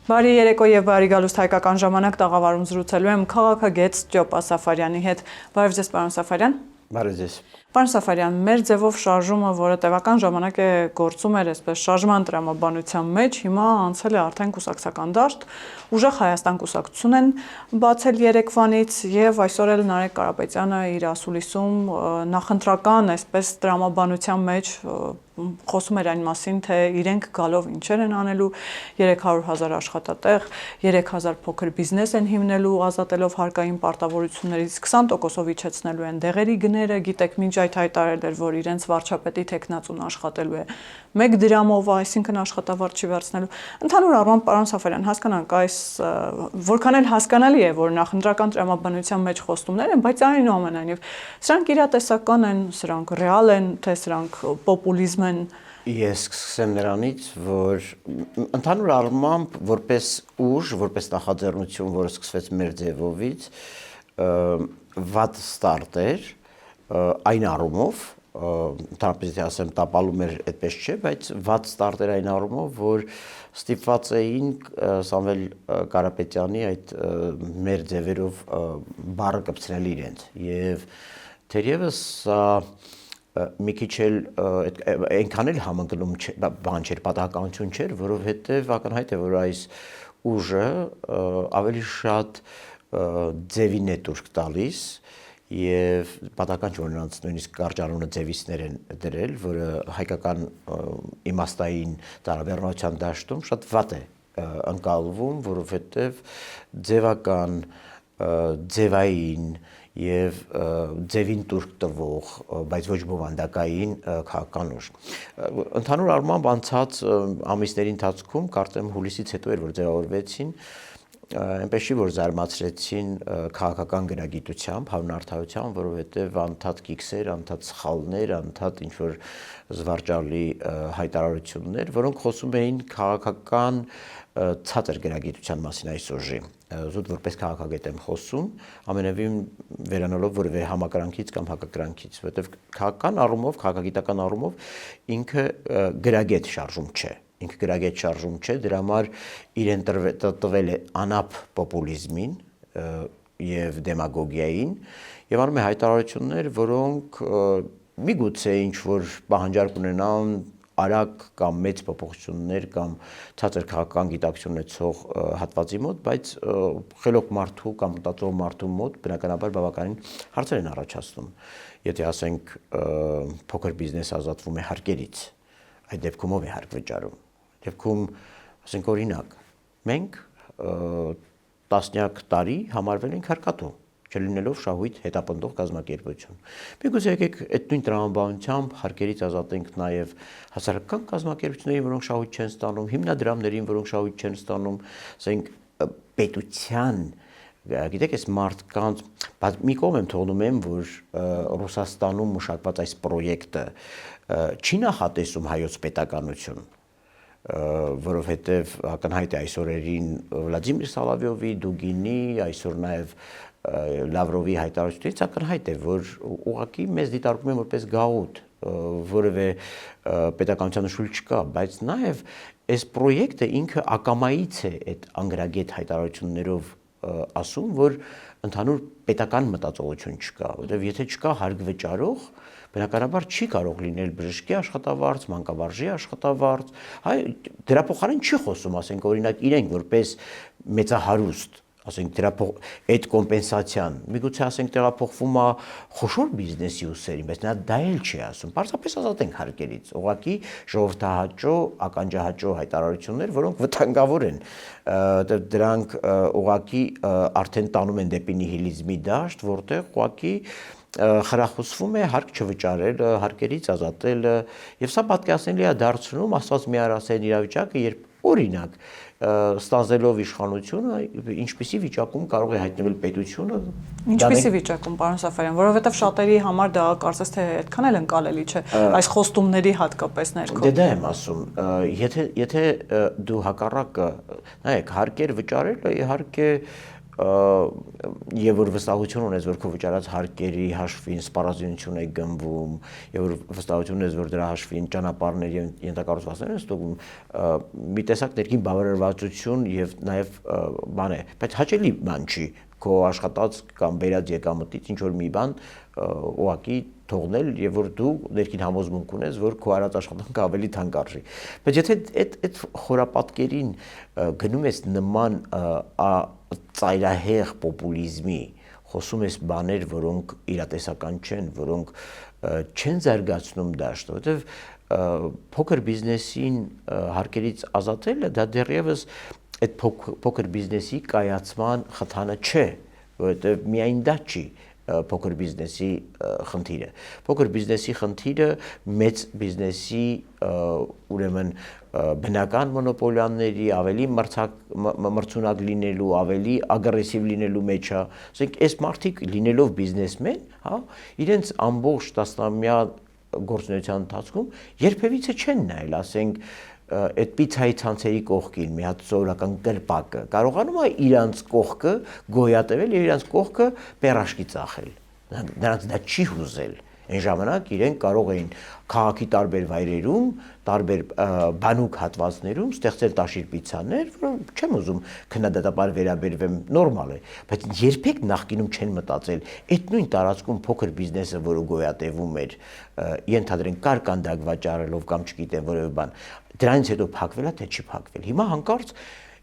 Բարի երեկո եւ բարի գալուստ հայկական ժամանակ տաղավարում զրուցելու եմ քաղաքագետ Ճոպա Սաֆարյանի հետ։ Բարև ձեզ, պարոն Սաֆարյան։ Բարև ձեզ։ Պարոն Սաֆարյան, մեր ձևով շարժումը, որը տևական ժամանակ է գործում էր այսպես շարժման տրամաբանության մեջ, հիմա անցել է արդեն կուսակցական դաշտ, ուժեղ Հայաստան կուսակցություն են բացել երեկվանից եւ այսօր էլ Նարեկ Կարապետյանը իր ասուլիսում նախընտրական այսպես տրամաբանության մեջ խոսում էր այն մասին, թե իրենք գալով ինչեր են անելու 300,000 աշխատատեղ, 3000 փոքր բիզնես են հիմնելու, ազատելով հարկային պարտավորություններից 20%-ով իջեցնելու են դեղերի գները, գիտեք, մինչ այդ հայտարարել էր, որ իրենց վարչապետի տեխնացուն աշխատելու է 1 դրամով, այսինքն աշխատավարձ չի վերցնելու։ Ընդհանուր առմամբ, պարոն Սաֆարյան, հասկանանք այս որքան էլ հասկանալի է, որ նախընտրական տրամաբանության մեջ խոստումներ են, բայց այնուամենայնիվ սրանք իրատեսական են, սրանք ռեալ են, թե սրանք պոպուլիզմ են։ Ես սկսեմ նրանից, որ ընդհանուր առմամբ որպես ուժ, որպես նախաձեռնություն, որը սկսվեց մեր ձևովից, վատ ստարտ էր, այն առումով, ընդհանրապես ասեմ, տապալում էր այդպես չէ, բայց վատ ստարտ էր այն առումով, որ ստիպված էին Սամվել Կարապետյանի այդ մեր ձևերով բառը կպցնել իրենց եւ թերևս մի քիչ էլ այնքան էլ համընկնում բան չէր, պատահականություն չէր, որովհետև ակնհայտ է, որ այս ուժը ավելի շատ ձևին է տուրք տալիս եւ պատահական չէ, որ նրանց նույնիսկ կարճանունը ձևիցներ են դրել, որը հայկական իմաստային տարաբեռնության դաշտում շատ վատ է ընկալվում, որովհետև ձևական, ձևային եւ ձևին տուրք տվող, բայց ոչ բովանդակային քաղաքական ուժ։ Ընդհանուր առմամբ անցած ամիսների ընթացքում, կարծեմ հուլիսից հետո էր, որ ձևավորվեցին, այնպես չի, որ զարմացրեցին քաղաքական գրագիտությամբ, հանրարդարությամբ, որովհետև անդադ կիքսեր, անդադ սխալներ, անդադ ինչ-որ զվարճալի հայտարարություններ, որոնք խոսում էին քաղաքական ցածր գրագիտության մասին այս ուժի։ Զուտ որպես քաղաքագետ եմ խոսում, ամենևին վերանալով որևէ համակրանքից կամ հակակրանքից, որովհետև քաղաքական առումով, քաղաքագիտական առումով ինքը գրագետ շարժում չէ։ Ինքը գրագետ շարժում չէ, դրա համար իրեն տվել է անապ պոպուլիզմին եւ դեմագոգիային եւ անում է հայտարարություններ, որոնք միգուցե ինչ-որ պահանջարկ ունենան արագ կամ մեծ փոփոխություններ կամ ցածր քաղաքական գիտակցություն ունեցող հատվածի մոտ, բայց խելոք մարդու կամ մտածող մարդու մոտ բնականաբար բավականին հարցեր են առաջացնում։ Եթե ասենք փոքր բիզնես ազատվում է հարկերից, այդ դեպքում ով է հարկ վճարում։ Դեպքում, ասենք օրինակ, մենք տասնյակ տարի համարվել ենք հարկատու, չլինելով շահույթ հետապնդող կազմակերպություն։ Միգուցե եկեք այդ նույն տրամաբանությամբ հարկերից ազատենք նաև հասարակական կազմակերպություններին, որոնք շահույթ չեն ստանում, հիմնադրամներին, որոնք շահույթ չեն ստանում, ասենք պետության, գիտեք, այս մարդկանց, բայց մի կողմ եմ թողնում եմ, որ Ռուսաստանում մշակված այս պրոյեկտը չի նախատեսում հայոց պետականություն, որովհետև ակնհայտ է այս օրերին Վլադիմիր Սալավյովի, Դուգինի, այսօր նաև Լավրովի հայտարարությունից ակնհայտ է, որ ուղղակի մեզ դիտարկում են որպես գաղութ, որևէ պետականության նշույլ չկա, բայց նաև այս պրոյեկտը ինքը ակամայից է այդ անգրագետ հայտարարություններով ասում, որ ընդհանուր պետական մտածողություն չկա, որովհետև եթե չկա հարկ վճարող, բնականաբար չի կարող լինել բժշկի աշխատավարձ, մանկավարժի աշխատավարձ, դրա փոխարեն չի խոսում, ասենք օրինակ իրենք որպես մեծահարուստ, ասենք այդ կոմպենսացիան, միգուցե ասենք տեղափոխվում է խոշոր բիզնեսի ուսերին, բայց նա դա էլ չի ասում, պարզապես ազատենք հարկերից, ուղղակի ժողովրդահաճո, ականջահաճո հայտարարություններ, որոնք վտանգավոր են, դրանք ուղղակի արդեն տանում են դեպի նիհիլիզմի դաշտ, որտեղ ուղղակի խրախուսվում է հարկ չվճարել, հարկերից ազատելը, եւ սա պատկերացնելի է դարձնում Աստված մի առասային իրավիճակը, երբ օրինակ ստանձնելով իշխանությունը, ինչպիսի վիճակում կարող է հայտնվել պետությունը։ Ինչպիսի վիճակում, պարոն Սաֆարյան, որովհետև շատերի համար դա կարծես թե այդքան էլ ընկալելի չէ, այս խոստումների հատկապես ներքո։ Դա եմ ասում, եթե դու հակառակը, նայեք, հարկեր վճարելը իհարկե եւ որ վստահություն ունես, որ քո վճարած հարկերի հաշվին սպառազինություն է գնվում, եւ որ վստահություն ունես, որ դրա հաշվին ճանապարհներ եւ ենթակառուցվածքներ են ստուգում, մի տեսակ ներքին բավարարվածություն եւ նաեւ բան է, բայց հաճելի բան չի քո աշխատած կամ բերած եկամտից ինչ որ մի բան ուղղակի թողնել եւ որ դու ներքին համոզմունք ունես, որ քո արած աշխատանքը ավելի թանկ արժի։ Բայց եթե այդ խորապատկերին գնում ես նման ծայրահեղ պոպուլիզմի, խոսում ես բաներ, որոնք իրատեսական չեն, որոնք չեն զարգացնում դաշտը, որովհետեւ փոքր բիզնեսին հարկերից ազատելը դա դեռևս այդ փոքր բիզնեսի կայացման խթանը չէ, որովհետև միայն դա չի փոքր բիզնեսի խնդիրը։ Փոքր բիզնեսի խնդիրը մեծ բիզնեսի ուրեմն բնական մոնոպոլիաների ավելի մրցունակ լինելու, ավելի ագրեսիվ լինելու մեջ է։ Ասենք այս մարդիկ լինելով բիզնեսմեն, հա, իրենց ամբողջ տասնամյա գործունեության ընթացքում երբևիցե չեն նայել, ասենք այդ պիցայի ցանցերի կողքին մի հատ սովորական կրպակը կարողանում է իրանց կողքը գոյատևել եւ իրանց կողքը պերաշկի ծախել։ Նրանց դա չի հուզել։ Այն ժամանակ իրենք կարող էին քաղաքի տարբեր վայրերում, տարբեր բանուկ հատվածներում ստեղծել տաշիր պիցաներ, որոնք չեմ ուզում քննադատաբար վերաբերվեմ, նորմալ է, բայց երբեք նախկինում չեն մտածել այդ նույն տարածքում փոքր բիզնեսը, որը գոյատևում էր, ենթադրենք կարկանդակ վաճառելով կամ չգիտեմ որևէ բան, դրանից հետո փակվել է, թե չի փակվել։ Հիմա հանկարծ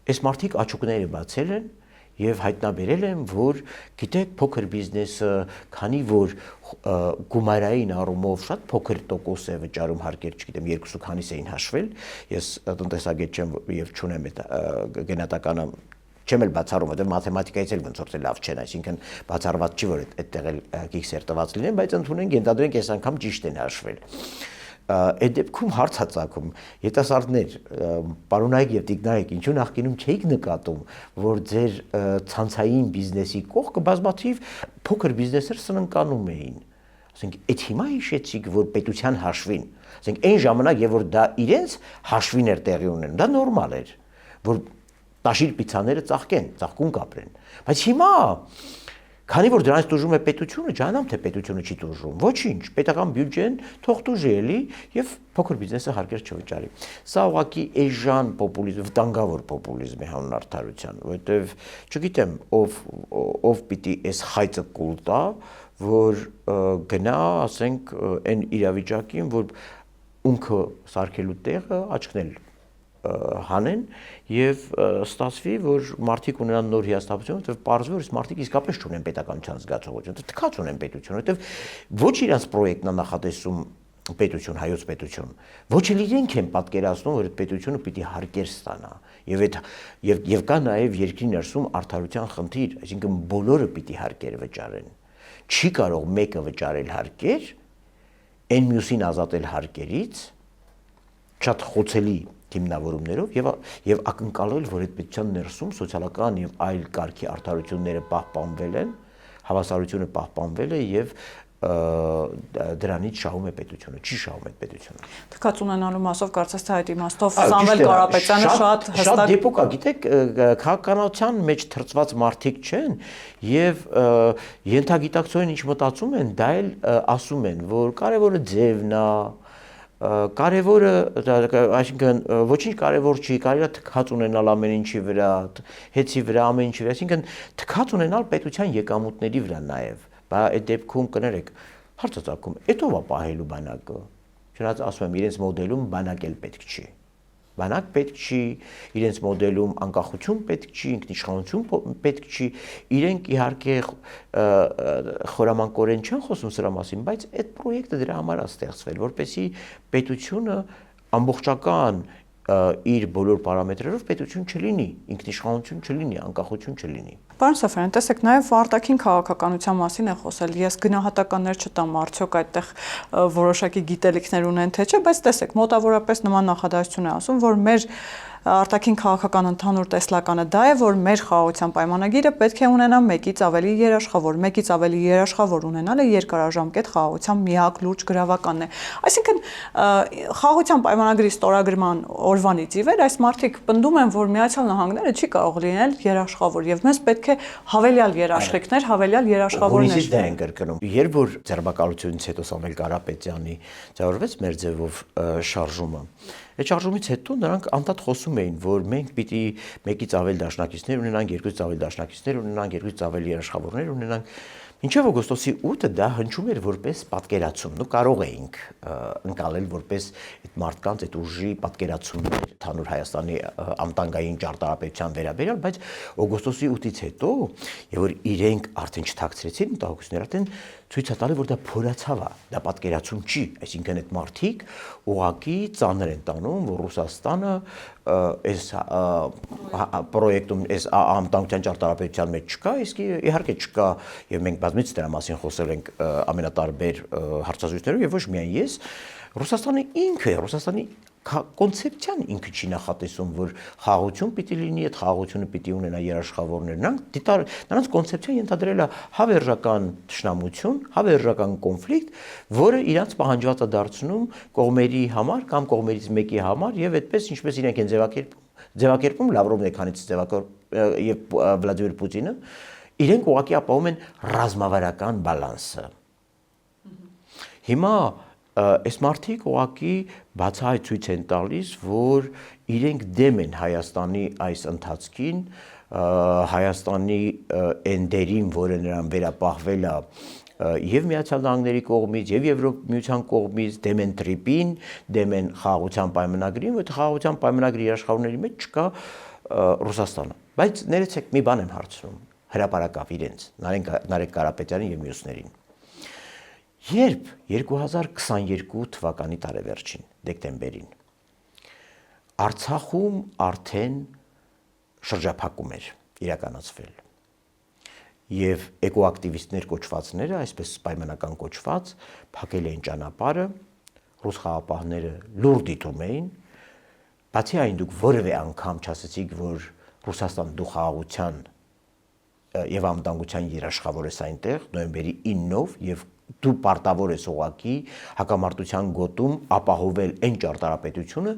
այս մարդիկ աչուկները բացել են եւ հայտնաբերել են, որ գիտեք փոքր բիզնեսը, քանի որ գումարային առումով շատ փոքր տոկոս է վճարում հարկեր, չգիտեմ, 2 քանիս էին հաշվել, ես տնտեսագետ չեմ եւ չունեմ այդ գնահատականը չեմ էլ բացառում, որտեղ մաթեմատիկայից էլ ոնց որ լավ չեն, այսինքն բացառված չի, որ այդտեղ էլ գիքսեր տված լինեն, բայց ընդունենք, ենթադրենք այս անգամ ճիշտ են հաշվել։ Այդ դեպքում հարց է ծագում, երիտասարդներ, պարոնայք եւ տիկնայք, ինչու նախկինում չէիք նկատում, որ ձեր ցանցային բիզնեսի կողքը բազմաթիվ փոքր բիզնեսներ սնանկանում էին։ Ասենք, այդ հիմա հիշեցիք, որ պետության հաշվին, ասենք, այն ժամանակ, եւ որ դա իրենց հաշվին էր տեղի ունենում, դա նորմալ էր, որ տաշիր պիցաները ծաղկուն կապրեն։ Բայց հիմա քանի որ դրանից տուժում է պետությունը, ջանամ թե պետությունը չի տուժում, ոչինչ, պետական բյուջեն թող տուժի էլի եւ փոքր բիզնեսը հարկեր չվճարի։ Սա ուղղակի էժան պոպուլիզմ, վտանգավոր պոպուլիզմ է հանուն արդարության, որովհետեւ չգիտեմ ով պիտի այս խայծը կուլ տա, որ գնա, ասենք, այն իրավիճակին, որ ունքը սարքելու տեղը աչքնել հանեն եւ ստացվի, որ մարդիկ ունենան նոր հիասթափություն, որտեղ պարզվի, որ մարդիկ իսկապես չունեն պետականության զգացողություն, թքած ունեն պետություն, որտեղ ոչ իրանց պրոյեկտն է նախատեսում պետություն, հայոց պետություն, ոչ էլ իրենք են պատկերացնում, որ այդ պետությունը պիտի հարկեր ստանա եւ կա նաեւ երկրի ներսում արդարության խնդիր, այսինքն բոլորը պիտի հարկեր վճարեն։ Չի կարող մեկը վճարել հարկեր, այն մյուսին ազատել հարկերից, շատ խոցելի հիմնավորումներով եւ ակնկալել, որ այդ պետության ներսում սոցիալական եւ այլ կարգի արդարությունները պահպանվել են, հավասարությունը պահպանվել է եւ դրանից շահում է պետությունը, չի շահում այդ պետությունը։ Թքած ունենալու մասով կարծես թե այդ իմաստով Սամվել Կարապետյանը շատ հստակ դեպոք է, գիտեք, քաղաքականության մեջ թրծված մարդիկ չեն եւ ենթագիտակցորեն ինչ մտածում են, դա էլ ասում են, որ կարևորը ձևն է, կարևորը, այսինքն ոչինչ կարևոր չի, կարելի է թքած ունենալ ամեն ինչի վրա, հեծի վրա, ամեն ինչի վրա, այսինքն թքած ունենալ պետության եկամուտների վրա նաեւ։ Բայց այդ դեպքում կներեք, հարց է ծագում, էդ ով է պահելու բանակը։ Չնայած ասում եմ, իրենց մոդելում բանակ էլ պետք չի։ Բանակ պետք չի, իրենց մոդելում անկախություն պետք չի, ինքնիշխանություն պետք չի, իրենք իհարկե խորամանկորեն չեն խոսում սրա մասին, բայց այդ պրոյեկտը դրա համար է ստեղծվել, որպեսզի պետությունը ամբողջական իր բոլոր պարամետրերով պետություն չլինի, ինքնիշխանություն չլինի, անկախություն չլինի։ Պարոն Սաֆարյան, տեսեք, նաև արտաքին քաղաքականության մասին է խոսել։ Ես գնահատականներ չտամ, արդյոք այդտեղ որոշակի գիտելիքներ ունեն թե չէ, բայց տեսեք, մոտավորապես նման նախադասություն է ասում, որ մեր արտաքին քաղաքական ընդհանուր տեսլականը դա է, որ մեր խաղաղության պայմանագիրը պետք է ունենա մեկից ավելի երաշխավոր, մեկից ավելի երաշխավոր ունենալը երկարաժամկետ խաղաղության միակ լուրջ գրավականն է։ Այսինքն խաղաղության պայմանագրի ստորագրման օրվանից ի վեր այս մարդիկ պնդում են, որ Միացյալ Նահանգները չի կարող լինել երաշխավոր եւ մեզ պետք պետք է հավելյալ երաշխիքներ, հավելյալ երաշխավորներ։ Հունիսից դա են կրկնում։ Երբ որ ձերբակալությունից հետո Սամվել Կարապետյանի ձևավորվեց մեր ձևով շարժումը, այդ շարժումից հետո նրանք անդադ խոսում էին, որ մենք պիտի մեկից ավել դաշնակիցներ ունենանք, երկուից ավել դաշնակիցներ ունենանք, երկուից ավել երաշխավորներ ունենանք։ Մինչև օգոստոսի 8-ը դա հնչում էր որպես պատկերացում, ու կարող էինք ընկալել որպես այդ մարդկանց այդ ուժի պատկերացումներ ընդհանուր Հայաստանի ամտանգային ճարտարապետության վերաբերյալ, բայց օգոստոսի 8-ից հետո, եւ որ իրենք արդեն չթաքցրեցին մտահոգությունները, արդեն ցույց է տալի, որ դա փորացավ է, դա պատկերացում չի, այսինքն այդ մարդիկ ուղղակի ծանր են տանում, որ Ռուսաստանը այս պրոյեկտում այս ամտանգության ճարտարապետության մեջ չկա, իսկ իհարկե չկա, եւ մենք բազմից դրա մասին խոսել ենք ամենատարբեր հարցազրույցներով, եւ ոչ միայն ես, Ռուսաստանը ինքը, Ռուսաստանի կոնցեպցիան ինքը չի նախատեսում, որ խաղաղություն պիտի լինի, այդ խաղաղությունը պիտի ունենա երաշխավորներ, նրանց կոնցեպցիան ենթադրել է հավերժական թշնամություն, հավերժական կոնֆլիկտ, որը իրանց պահանջված է դարձնում կողմերի համար կամ կողմերից մեկի համար, եւ այդպես ինչպես իրենք են ձևակերպում Լավրովն է քանից եւ Վլադիմիր Պուտինը, իրենք ուղղակի ապահովում են ռազմավարական բալանսը։ Հիմա այս մարդիկ ուղղակի բացահայտ ցույց են տալիս, որ իրենք դեմ են Հայաստանի այս ընթացքին, Հայաստանի այն դերին, որը նրան վերապահվել է եւ Միացյալ Նահանգների կողմից եւ Եվրոմիության կողմից, դեմ են տրիպին, դեմ են խաղաղության պայմանագրին, որ խաղաղության պայմանագրի երաշխավորների մեջ չկա Ռուսաստանը։ Բայց ներեցեք մի բան եմ հարցնում, հրապարակավ իրենց, Նարեկ Կարապետյանին եւ մյուսներին։ Երբ 2022 թվականի տարեվերջին, դեկտեմբերին, Արցախում արդեն շրջափակում էր իրականացվել եւ էկոակտիվիստներ կոչվածները, այսպես պայմանական կոչված, փակել էին ճանապարհը, ռուս խաղապահները լուր դիտում էին, բացի այն դուք որևէ անգամ չասեցիք, որ Ռուսաստան դու խաղաղության եւ անվտանգության երաշխավոր ես այնտեղ նոյեմբերի 9-ով եւ դու պարտավոր ես ուղղակի հակամարտության գոտում ապահովել այն ճարտարապետությունը,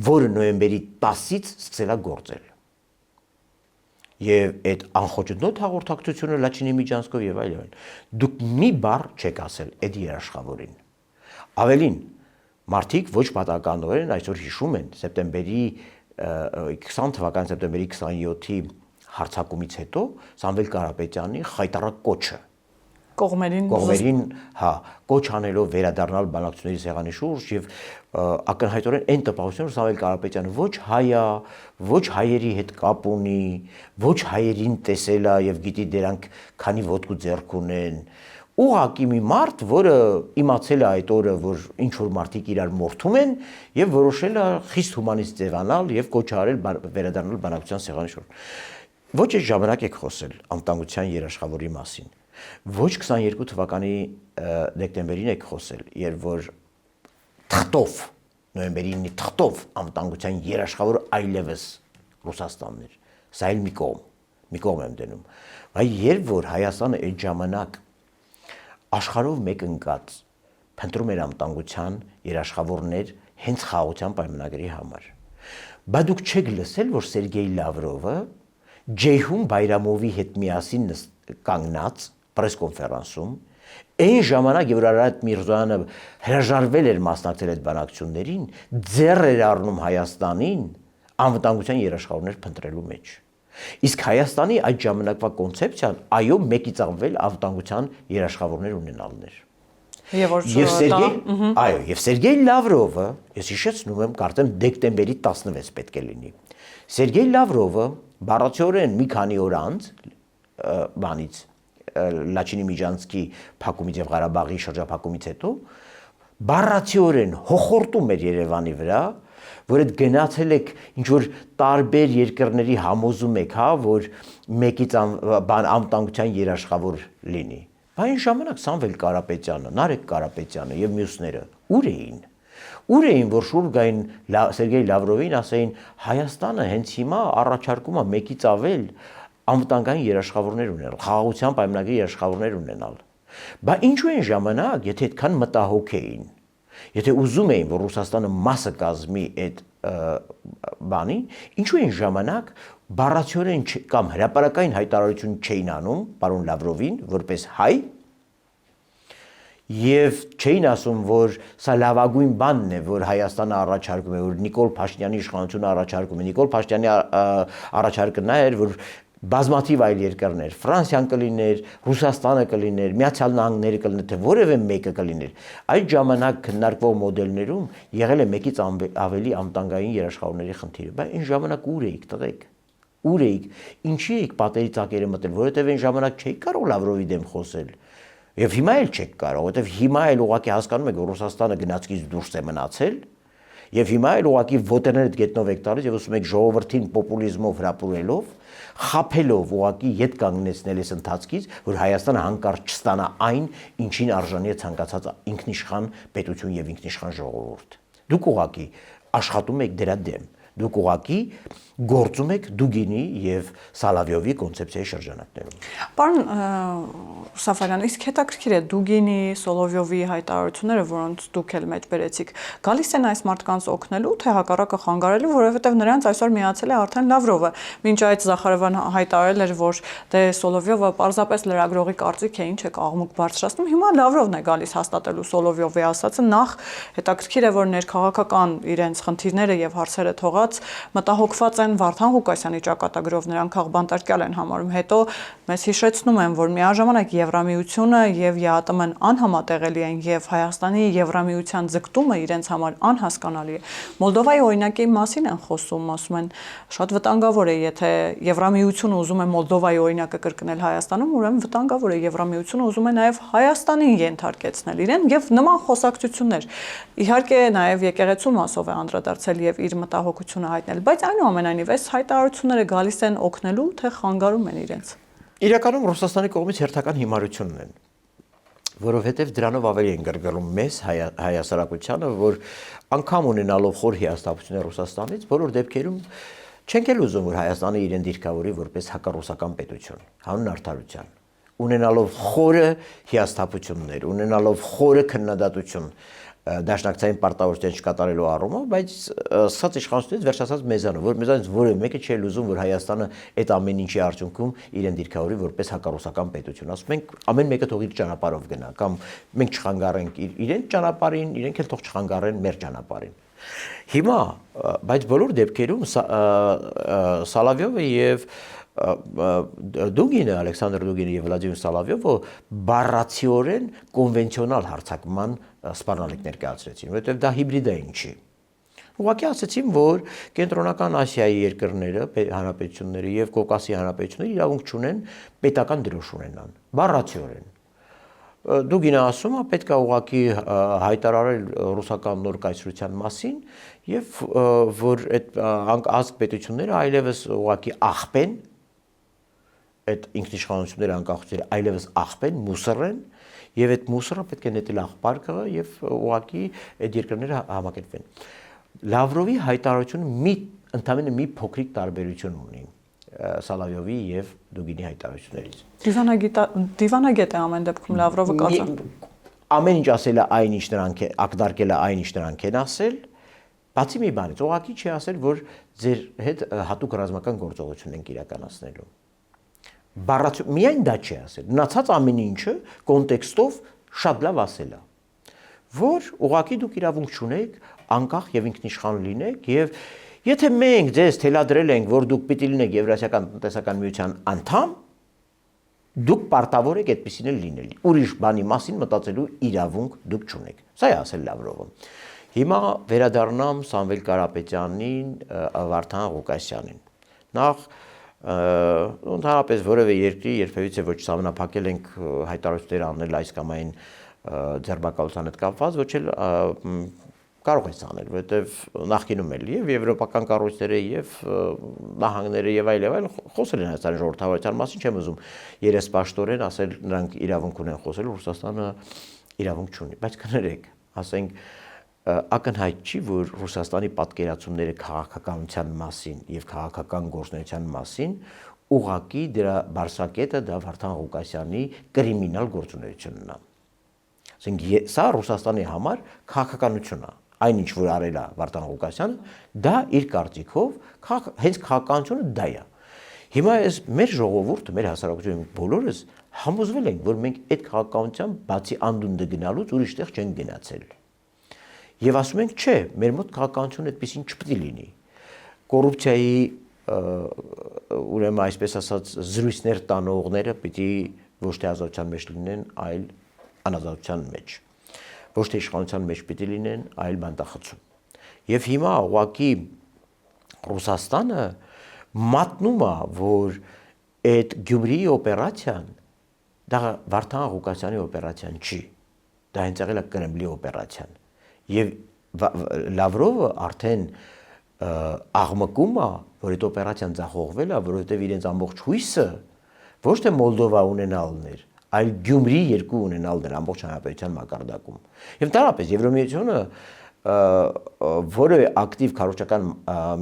որը նոյեմբերի 10-ից սկսել է գործել։ Եվ այդ անխոչնդոտ հաղորդակցությունը Լաչինի Միջանցկով եւ այլն, դուք մի բառ չեք ասել այդ երաշխավորին։ Ավելին, մարդիկ ոչ պատահականորեն այսօր հիշում են սեպտեմբերի 20 թվականի սեպտեմբերի 27-ի հարձակումից հետո Սամվել Կարապետյանի խայտառակ կոչը կողմերին, կոչ անելով վերադառնալ բանակցությունների սեղանի շուրջ եւ ակնհայտորեն այն տպավորությունը, որ Սամվել Կարապետյանը ոչ հայ է, ոչ հայերի հետ կապ ունի, ոչ հայերին տեսել է եւ գիտի դրանք քանի ոտք ու ձեռք ունեն, ուղղակի մի մարդ, որը իմացել է այդ օրը, որ ինչ որ մարդիկ իրար մորթում են եւ որոշել է խիստ հումանիստ ձևանալ եւ կոչ արել վերադառնալ բանակցության սեղանի շուրջ։ Ոչ այս ժամանակ եք խոսել անվտանգության երաշխավորի մասին։ Ոչ 22 թվականի դեկտեմբերին եք խոսել, երբ որ թղթով, նոյեմբերի 9-ի թղթով անվտանգության երաշխավորը այլևս Ռուսաստանն էր։ Սա էլ մի կողմ եմ դնում։ Բայց երբ որ Հայաստանը այդ ժամանակ աշխարհով մեկ ընկած փնտրում էր անվտանգության երաշխավորներ հենց խաղաղության պայմանագրի համար։ Բայց դուք չեք լսել, որ Սերգեյ Լավրովը Ջեյհուն Բայրամովի հետ միասին կանգնած պրեսկոնֆերանսում այն ժամանակ, երբ Արարատ Միրզոյանը հրաժարվել էր մասնակցել այդ բանակցություններին, ձեռ էր առնում Հայաստանին անվտանգության երաշխավորներ փնտրելու մեջ։ Իսկ Հայաստանի այդ ժամանակվա կոնցեպցիան այո մեկից ավել անվտանգության երաշխավորներ ունենալն էր։ Եվ Սերգեյ Լավրովը, ես հիշեցնում եմ, կարծեմ դեկտեմբերի 16 պետք է լինի։ Սերգեյ Լավրովը բառացիորեն մի քանի օր անց բանից Լաչինի Միջանցկի փակումից եւ Ղարաբաղի շրջափակումից հետո բառացիորեն հոխորտում էր Երևանի վրա, որ այդ գնացել եք ինչ որ տարբեր երկրների համոզում եք, որ մեկից անվտանգության երաշխավոր լինի։ Բայց այն ժամանակ Սամվել Կարապետյանը, Նարեկ Կարապետյանը եւ մյուսները ուր էին։ Ուր էին, որ շուրջ գային Սերգեյ Լավրովին, ասեին Հայաստանը հենց հիմա առաջարկում է մեկից ավել անվտանգային երաշխավորներ ունենալ, խաղաղության պայմանագրի երաշխավորներ ունենալ։ Բայց ինչու են ժամանակ, եթե այդքան մտահոգ էին, եթե ուզում էին, որ Ռուսաստանը մասը կազմի այդ բանի, ինչու են ժամանակ բառացիորեն կամ հրապարակային հայտարարություն չէին անում պարոն Լավրովին որպես հայ եւ չէին ասում, որ սա լավագույն բանն է, որ Հայաստանը առաջարկում է, որ Նիկոլ Փաշինյանի իշխանությունը առաջարկում է։ Նիկոլ Փաշինյանի առաջարկը նա էր, որ բազմաթիվ այլ երկրներ, Ֆրանսիան կլիներ, Ռուսաստանը կլիներ, Միացյալ Նահանգները կլիներ, թե որևէ մեկը կլիներ։ Այդ ժամանակ քննարկվող մոդելներում եղել է մեկից ավելի անվտանգային երաշխավորների խնդիրը, բայց այն ժամանակ ուր էիք տղեկ։ Ուր էիք, ինչի էիք պատերի ծակերը մտել, որովհետև այն ժամանակ չէիք կարող Լավրովի դեմ խոսել։ Եվ հիմա էլ չեք կարող, որովհետև հիմա էլ ուղղակի հասկանում եք, որ Ռուսաստանը գնացքից դուրս է մնացել, եւ հիմա էլ ուղղակի ոտերներդ գետնով եք տալիս եւ ասում եք ժողովրդին պոպուլիզմով հրապուրելով, խափելով ուղղակի ետ կանգնեցնել այս ընթացքից, որ Հայաստանը հանկարծ չստանա այն, ինչին արժանի է ցանկացած ինքնիշխան պետություն եւ ինքնիշխան ժողովուրդ։ Դուք ուղղակի աշխատում եք դրա դեմ, դուք ուղղակի գործում եք Դուգինի եւ Սալավյովի կոնցեպցիայի շրջանակներում։ Պարոն Սաֆարյան, իսկ հետաքրքիր է Դուգինի, Սոլովյովի հայտարարությունները, որոնց դուք էլ մեջ բերեցիք, գալիս են այս մարդկանց օգնելու, թե հակառակը խանգարելու, որովհետև նրանց այսօր միացել է արդեն Լավրովը։ Մինչ այդ Զախարովան հայտարարել էր, որ դե Սոլովյովը պարզապես լրագրողի կարծիք է, ինչ է աղմուկ բարձրացնում։ Հիմա Լավրովն է գալիս հաստատելու Սոլովյովի ասածը, նախ հետաքրքիր է, որ ներքաղաքական իրենց խնդիրները եւ հարցերը թողած մտահոգված են Վարդան Ղուկասյանի ճակատագրով, նրանք աղբանտարկյալ են համարում։ Հետո մեզ հիշեցնում են, որ միաժամանակ Եվրամիությունը եւ ԵԱՏՄ-ն անհամատեղելի են եւ Հայաստանի Եվրամիության ձգտումը իրենց համար անհասկանալի է։ Մոլդովայի օրինակի մասին են խոսում, ասում են շատ վտանգավոր է, եթե Եվրամիությունը ուզում է Մոլդովայի օրինակը կրկնել Հայաստանում, ուրեմն վտանգավոր է Եվրամիությունը ուզում է նաեւ Հայաստանին ենթարկեցնել իրեն եւ նման խոսակցություններ։ Իհարկե նաեւ եկեղեցու մասով է անդրադարձել եւ իր մտահոգությունը հայտնել, բայց այնուամենայնիվ այս հայտարարությունները գալիս են օգնելու, թե խանգարում են իրենց։ Իրականում Ռուսաստանի կողմից հերթական հիմարությունն են, որովհետև դրանով ավելի են գրգռում մեզ հայասարակությանը, որ անգամ ունենալով խոր հիասթափություն Ռուսաստանից, բոլոր դեպքերում չենք էլ ուզում, որ Հայաստանը իրեն դիրքավորի որպես հակառուսական պետություն, հանուն արդարության, ունենալով խորը հիասթափություններ, ունենալով խորը քննադատություն դաշնակցային պարտավորություն չկատարելու առումով, բայց սա իշխանությունից վերջացած մեզանով, որ մեզանից որևէ մեկը չէ ուզում, որ Հայաստանը այդ ամեն ինչի արդյունքում իրեն դիրքավորի որպես հակառուսական պետություն։ Ասում ենք, ամեն մեկը թող իր ճանապարհով գնա, կամ մենք չխանգարենք իրեն ճանապարհին, իրենք էլ թող չխանգարեն մեր ճանապարհին։ Հիմա, բայց բոլոր դեպքերում Սալավյովը եւ Դուգինը, Ալեքսանդր Դուգինը եւ Վլադիմիր Սալավյովը բառացիորեն կոնվենցիոնալ հարձակման սպառնալիք ներկայացրեցին, որովհետեւ դա հիբրիդային չի։ Ուղղակի ասացին, որ կենտրոնական Ասիայի երկրները, հանրապետությունները եւ Կովկասի հանրապետությունները իրավունք չունեն պետական դրոշ ունենան, բառացիորեն։ Դուգինը ասում է, պետք է ուղղակի հայտարարել ռուսական նոր կայսրության մասին եւ որ այդ ազգ պետությունները այլևս ուղղակի աղբեն, այդ ինքնիշխանությունները անկախությունները այլևս աղբեն, մուսր են եւ այդ մուսրը պետք է նետել աղբարկը եւ ուղղակի այդ երկրները համակերպվեն։ Լավրովի հայտարարությունը ընդամենը մի փոքրիկ տարբերություն ունի Սալավյովի եւ Դուգինի հայտարարություններից։ Դիվանագետ է ամեն դեպքում Լավրովը կասա։ Ամեն ինչ ասել է այն ինչ նրանք ակտարկել է այն ինչ նրանք են ասել, բացի մի բանից, ուղղակի չի ասել, որ ձեր հետ հատուկ ռազմական գործողություն ենք իրականացնելու։ Միայն դա չի ասել։ Մնացած ամեն ինչը կոնտեքստով շատ լավ ասել է, որ ուղղակի դուք իրավունք չունեք անկախ եւ ինքնիշխան լինեք եւ եթե մենք ձեզ թելադրել ենք, որ դուք պիտի լինեք Եվրասիական տնտեսական միության անդամ, դուք պարտավոր եք այդպեսին էլ լինել։ Ուրիշ բանի մասին մտածելու իրավունք դուք չունեք։ Սա է ասել Լավրովը։ Հիմա վերադառնամ Սամվել Կարապետյանին, Վարդան Ղուկասյանին։ Նախ ընդհանրապես որևէ երկրի երբևիցե ոչ սահմանափակել ենք հայտարարություններ անել այս կամ այն ձերբակալության հետ կապված, ոչ էլ կարող է անել, որովհետև նախկինում էլ եւ եվրոպական կառույցները եւ նահանգները եւ այլ խոսել են Հայաստանի ժողովրդավարության մասին, չեմ ուզում երեսպաշտորեն ասել նրանք իրավունք ունեն խոսել, Ռուսաստանը իրավունք չունի, բայց կներեք, ասենք ակնհայտ չի, որ Ռուսաստանի պատկերացումները քաղաքականության մասին եւ քաղաքական գործունեության մասին ուղղակի դրա բարձրակետը դա Վարդան Ղուկասյանի կրիմինալ գործունեությունն է։ Ասենք սա Ռուսաստանի համար քաղաքականություն է։ Այնինչ որ արել է Վարդան Ղուկասյանը, դա իր կարծիքով հենց քաղաքականությունը դա է։ Հիմա այս մեր ժողովուրդը, մեր հասարակությունը բոլորս համոզվել ենք, որ մենք այդ քաղաքականությամբ բացի անդունդը գնալուց ուրիշ տեղ չենք գնացել։ Եվ ասում ենք, չէ, մեր մոտ քաղաքականությունը այդպեսին չպետք է լինի։ Կոռուպցիայի ուրեմն այսպես ասած զրույցներ տանողները պիտի ոչ թե ազատության մեջ լինեն, այլ անազատության մեջ։ Ոչ թե իշխանության մեջ պիտի լինեն, այլ բանտախցում։ Եվ հիմա ուղղակի Ռուսաստանը մատնում է, որ այդ Գյումրիի օպերացիան դա Վարդան Ղուկասյանի օպերացիան չի։ Դա հենց եղել է Կրեմլի օպերացիան։ Եվ Լավրովը արդեն աղմկում է, որ այդ օպերացիան ձախողվել է, որովհետև իրենց ամբողջ հույսը ոչ թե Մոլդովա ունենալն էր, այլ Գյումրի երկու ունենալն էր ամբողջ հանրապետության մակարդակում։ Եվ դարապես Եվրամիությունը որևէ ակտիվ քարոզչական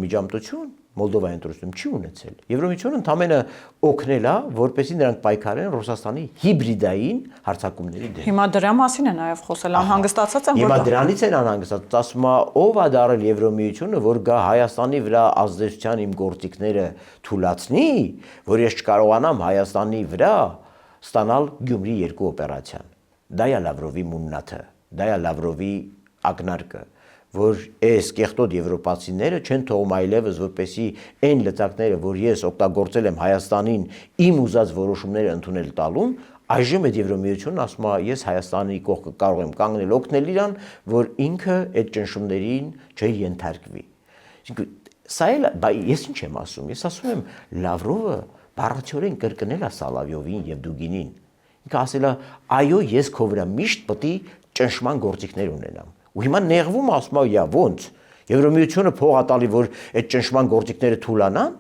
միջամտություն Մոլդովայի ընտրությունում չի ունեցել։ Եվրամիությունը ընդամենը օգնել է, որպեսզի նրանք պայքարեն Ռուսաստանի հիբրիդային հարձակումների դեմ։ Հիմա դրա մասին է նաև խոսել, անհանգստացած եմ, Հիմա դրանից են անհանգստացած, ասում է, ով է դարել Եվրամիությունը, որ գա Հայաստանի վրա ազդեցության իմ գործիքները թույլատնի, որ ես չկարողանամ Հայաստանի վրա ստանալ Գյումրի երկու օպերացիան։ Դա է Լավրովի մուննաթը, դա է Լավրովի ակնարկը, որ այս կեղտոտ եվրոպացիները չեն թողում այլևս, որպեսի այն լծակները, որ ես օգտագործել եմ Հայաստանին իմ ուզած որոշումները ընդունել տալուն, այժմ այդ Եվրամիությունն ասում է, ես Հայաստանի կողքը կարող եմ կանգնել օգնել իրան, որ ինքը այդ ճնշումներին չենթարկվի։ Սա էլ ես ինչ եմ ասում, ես ասում եմ Լավրովը բառացիորեն կրկնել է Սալավյովին եւ Դուգինին։ Ինքը ասել է, այո, ես քո վրա միշտ պետք է ճնշման գործիքներ ունենամ։ Ու հիմա նեղվում ասում է, ոնց Եվրամիությունը փող է տալի, որ այդ ճնշման գործիքները թուլանան։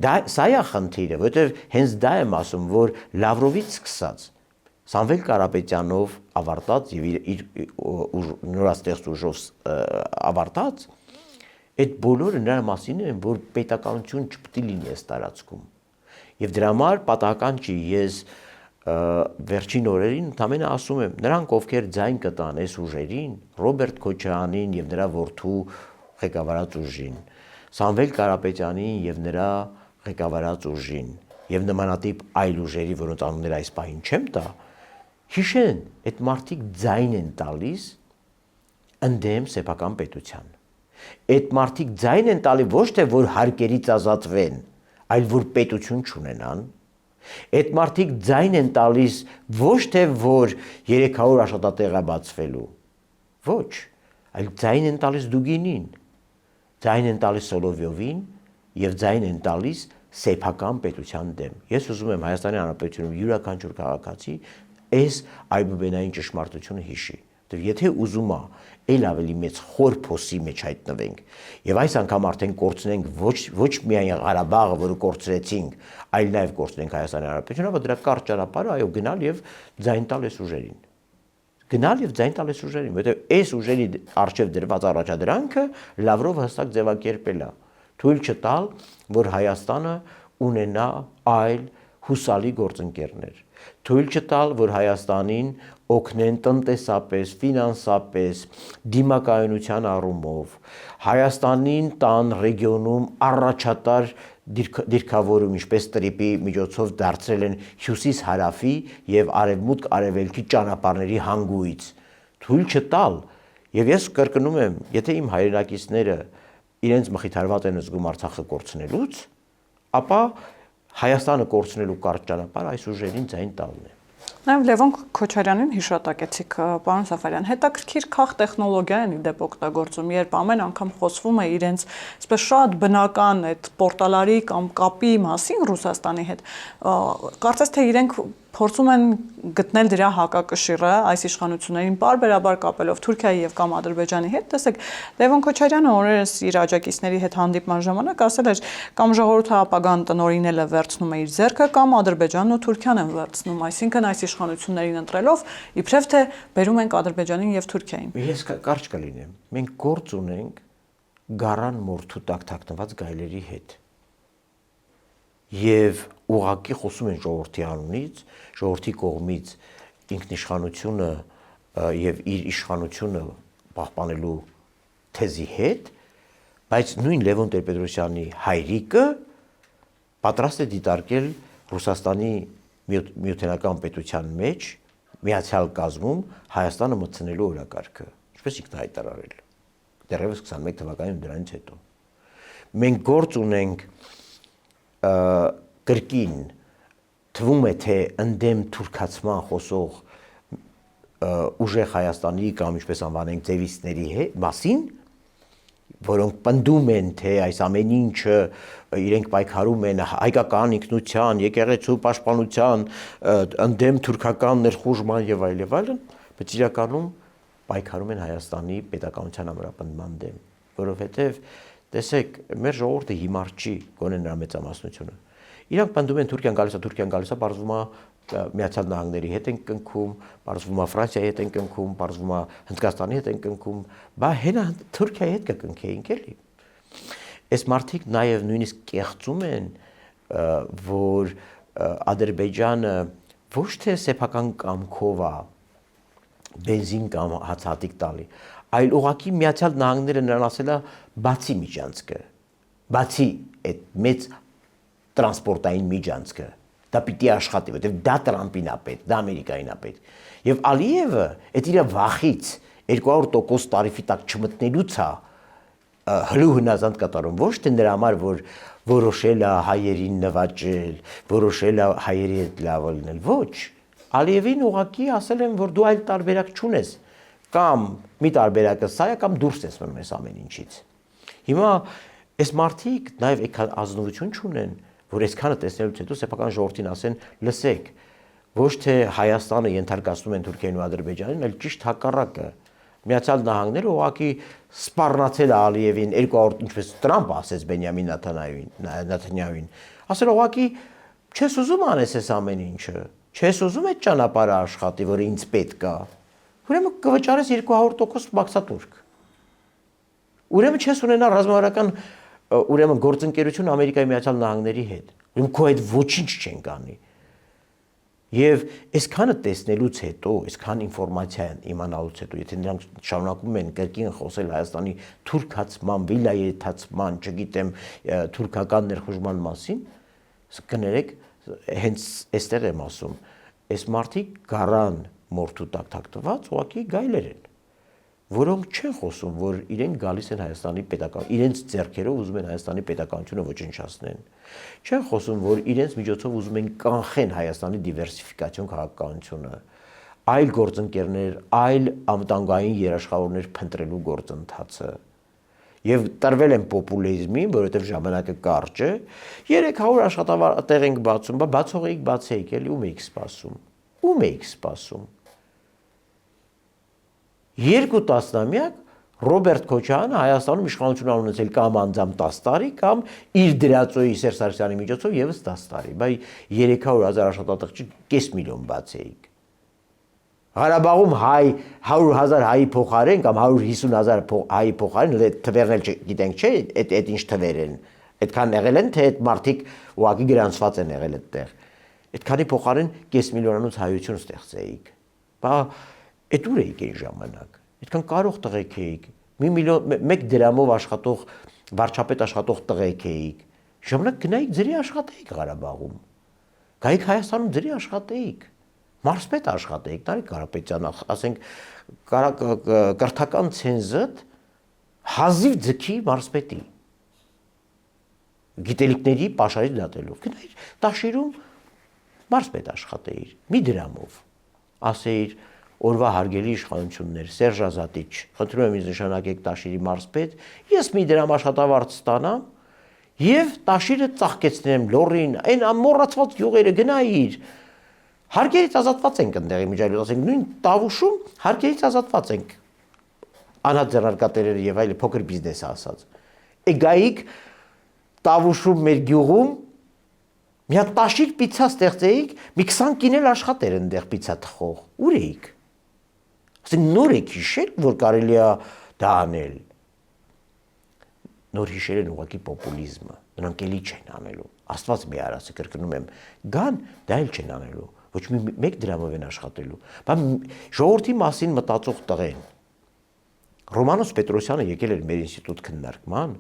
Դա սա է խնդիրը, որովհետև հենց դա եմ ասում, որ Լավրովից սկսած Սամվել Կարապետյանով ավարտած եւ իր նորաստեղծ ուժով ավարտած այդ բոլորը նրա մասին են, որ պետականություն չպետք է լինի այս տարածքում։ Եվ դրա համար պատահական չի ես վերջին օրերին ընդամենը ասում եմ, նրանք ովքեր ձայն կտան այս ուժերին, Ռոբերտ Քոչարյանին եւ նրա որդու ղեկավարած ուժին, Սամվել Կարապետյանին եւ նրա ղեկավարած ուժին եւ նմանատիպ այլ ուժերի, որոնց անունները այս պահին չեմ տա, հիշեն, այդ մարդիկ ձայն են տալիս ընդդեմ սեփական պետության։ Այդ մարդիկ ձայն են տալի ոչ թե որ հարկերից ազատվեն, այլ որ պետություն չունենան։ Այդ մարդիկ ձայն են տալիս ոչ թե որ 300 աշխատատեղ է բացվելու, ոչ, այլ ձայն են տալիս Դուգինին, ձայն են տալիս Սոլովյովին եւ ձայն են տալիս սեփական պետության դեմ։ Ես ուզում եմ Հայաստանի Հանրապետությունում յուրաքանչյուր քաղաքացի այս այբուբենային ճշմարտությունը հիշի։ Եթե ուզում է ել ավելի մեծ խոր փոսի մեջ հայտնվենք եւ այս անգամ արդեն կորցնենք ոչ միայն Ղարաբաղը, որը կորցրեցինք, այլ նաեւ կորցնենք Հայաստանի Հանրապետությունը, ապա դրա կարճ ճանապարհը այո գնալ եւ ձայն տալ այս ուժերին։ Գնալ եւ ձայն տալ այս ուժերին, որովհետեւ այս ուժերի արժեվ դրված առաջադրանքը Լավրովը հստակ ձևակերպել է։ Թույլ չտալ, որ Հայաստանը ունենա այլ հուսալի գործընկերներ։ Թույլ չտալ, որ Հայաստանին օգնեն տնտեսապես, ֆինանսապես, դիմակայունության առումով, Հայաստանին տան ռեգիոնում առաջատար դիրքավորում, ինչպես տրիպի միջոցով դարձրել են հյուսիս-հարավի եւ արևմուտք-արևելքի ճանապարհների հանգույց։ Թույլ չտալ, եւ ես կրկնում եմ, եթե իմ հայրենակիցները իրենց մխիթարված են զգում Արցախը կորցնելուց, ապա Հայաստանը կորցնելու կարճ ճանապարհ այս ուժերին ձայն տալն է։ Նաև Լևոն Քոչարյանին հիշատակեցիք, պարոն Սաֆարյան, հետաքրքիր քաղտեխնոլոգիա են իդեպ օգտագործում, երբ ամեն անգամ խոսվում է իրենց այսպես շատ բնական այդ պորտալարի կամ կապի մասին Ռուսաստանի հետ, կարծես թե իրենք փորձում են գտնել դրա հակակշիռը այս իշխանություններին պարբերաբար կապելով Թուրքիայի եւ կամ Ադրբեջանի հետ։ Տեսեք, Լևոն Քոչարյանը օրերս իր աջակիցների հետ հանդիպման ժամանակ ասել էր, կամ ժողովրդապագան տնօրինելը վերցնում է իր ձեռքը, կամ Ադրբեջանն ու Թուրքիան են վերցնում, այսինքն այս իշխանություններին ընտրելով իբրև թե բերում ենք Ադրբեջանին եւ Թուրքիային։ Ես կարճ կլինեմ։ Մենք գործ ունենք գարան մորթու տակ թաքնված գայլերի հետ։ Եվ ուղղակի խոսում են ժողովրդի անունից, ժողովրդի կողմից ինքնիշխանությունը եւ իր իշխանությունը պահպանելու թեզի հետ, բայց նույն Լևոն Տեր-Պետրոսյանի հայրիկը պատրաստ է դիտարկել Ռուսաստանի միութենական պետության մեջ միացյալ կազմում Հայաստանը մտցնելու օրակարգը, ինչպես ինքն հայտարարել, դեռևս 21 թվականին դրանից հետո։ Մենք գործ ունենք կրկին թվում է թե ընդդեմ թուրքացման խոսող ուժեղ Հայաստանի կամ ինչպես անվանենք ձևիստների մասին, որոնք պնդում են, թե այս ամեն ինչը իրենք պայքարում են հայկական ինքնության, եկեղեցու պաշտպանության, ընդդեմ թուրքական ներխուժման եւ այլն, բայց իրականում պայքարում են Հայաստանի պետականության ամրապնդման դեմ, որովհետեւ տեսեք, մեր ժողովուրդը հիմար չի, գոնե նրա մեծամասնությունը։ Իրանք պնդում են Թուրքիան գալիս է, բարձվում է Միացյալ Նահանգների հետ են կնքում, բարձվում է Ֆրանսիայի հետ են կնքում, բարձվում է Հնդկաստանի հետ են կնքում, բա հենա Թուրքիայի հետ կկնքեինք էլի։ Այս մարդիկ նաև նույնիսկ կեղծում են, որ Ադրբեջանը ոչ թե սեփական կամքով է բենզին կամ հացահատիկ տալի, այլ ուղղակի Միացյալ Նահանգները նրան ասել է բացի միջանցքը, բացի այդ մեծ տրանսպորտային միջանցքը, դա պիտի աշխատի, որտեղ դա Տրամպին է պետք, դա Ամերիկային է պետք։ Եվ Ալիևը այդ իր վախից 200% տարիֆի տակ չմտնելուց է հլու հնազանդ կատարում, ոչ թե նրա համար, որ որոշել է հայերին նվաճել, որոշել է հայերի հետ լավ լինել, ոչ։ Ալիևին ուղղակի ասել են, որ դու այլ տարբերակ չունես, կամ մի տարբերակը սա է, կամ դուրս ես մնում ես ամեն ինչից։ Հիմա այս մարդիկ նաև այդքան ազնվություն չունեն, որ այսքանը տեսնելուց հետո սեփական ժողովրդին ասեն, լսեք, ոչ թե Հայաստանը ենթարկացնում են Թուրքիային ու Ադրբեջանին, այլ ճիշտ հակառակը։ Միացյալ Նահանգները ուղղակի սպառնացել է Ալիևին 200, ինչպես Տրամպը ասեց Բենյամին Նեթանյահուին, ասել ուղղակի չես ուզում անես այս ամեն ինչը, չես ուզում այդ ճանապարհը աշխատի, որը ինձ պետք է։ Ուրեմն կվճարես 200% մաքսատուրք։ Ուրեմն չես ունենա ռազմավարական ուրեմն գործընկերություն Ամերիկայի Միացյալ Նահանգների հետ։ Ուրեմն քո այդ ոչինչ չեն կանի։ Եվ այսքանը տեսնելուց հետո, այսքան ինֆորմացիան իմանալուց հետո, եթե նրանք շարունակում են կրկին խոսել Հայաստանի թուրքացման, վիլայեթացման, չգիտեմ, թուրքական ներխուժման մասին, կներեք, հենց այստեղ եմ ասում, այս մարդիկ գարան մորթու տակ թաքնված ուղղակի գայլեր են, որոնք չեն խոսում, որ իրենք գալիս են Հայաստանի պետական, իրենց ձեռքերով ուզում են Հայաստանի պետականությունը ոչնչացնեն։ Չեն խոսում, որ իրենց միջոցով ուզում են կանխեն Հայաստանի դիվերսիֆիկացիոն քաղաքականությունը, այլ գործընկերներ, այլ անվտանգային երաշխավորներ փնտրելու գործընթացը։ Եվ տրվել են պոպուլիզմին, որովհետև ժամանակը կարճ է, 300 աշխատատեղ ենք բացում, բացողեիք բացեիք, էլի ում եք սպասում։ Ում եք սպասում։ 2 տասնամյակ Ռոբերտ Քոչարյանը Հայաստանում իշխանություն ունեցել կամ անձամբ 10 տարի, կամ իր դրածոյի Սերժ Սարգսյանի միջոցով եւս 10 տարի, բայ 300,000 աշխատատեղի կես միլիոն բացեիք։ Ղարաբաղում 100,000 հայի փոխարեն կամ 150,000 հայի փոխարեն թվերն էլ գիտենք չէ, այդ ինչ թվեր են։ Այդքան եղել են, թե այդ մարդիկ ուղղակի գրանցված են եղել այդտեղ։ Այդքանի փոխարեն կես միլիոնանոց հայություն ստեղծեիք։ Բա այդ ուր էիք այն ժամանակ։ Այդքան կարող տղեկ էիք։ 1 միլիոն 1 դրամով աշխատող վարչապետ աշխատող տղեկ էիք։ Ժամանակ գնայիք ձրի աշխատեիք Ղարաբաղում։ Գայիք Հայաստանում ձրի աշխատեիք։ Մարզպետ աշխատեիք, Տարիկ Կարապետյան, ասենք կրթական ցենզդ հազիվ ձգի մարզպետի։ Գիտելիքների պաշարի դատելով։ Գնայիր Տաշիրում մարզպետ աշխատեիր, մի դրամով։ Ասեիր օրվա հարգելի իշխանություններ, Սերժ Ազատիչ, խնդրում եմ ինձ նշանակեք Տաշիրի մարզպետ, ես մի դրամ աշխատավարձ ստանամ եւ Տաշիրը ծաղկեցնեմ լորին, այն ամոռացված յուղերը գնայիր։ Հարկերից ազատված ենք ընդդեղի միջայլոց, ասենք նույն Տավուշում հարկերից ազատված ենք։ Անհատ ձեռնարկատերերը եւ այլ փոքր բիզնեսը ասած։ Գայիք Տավուշում մեր գյուղում մի հատ Տաշիր պիցա ստեղծեիք, մի 20 կին էլ աշխատեր այնտեղ պիցա թխող։ Ուր էիք։ Ասենք նոր եք հիշել, որ կարելի է դա անել։ Նոր հիշել են ուղղակի պոպուլիզմը, նրանք էլի չեն անելու։ Աստված մի արածը կրկնում եմ, գան դա էլ չեն անելու, ոչ մեկ դրամով են աշխատելու։ Բայց ժողովրդի մասին մտածող տղեն Ռոմանոս Պետրոսյանը եկել էր մեր ինստիտուտ քննարկման,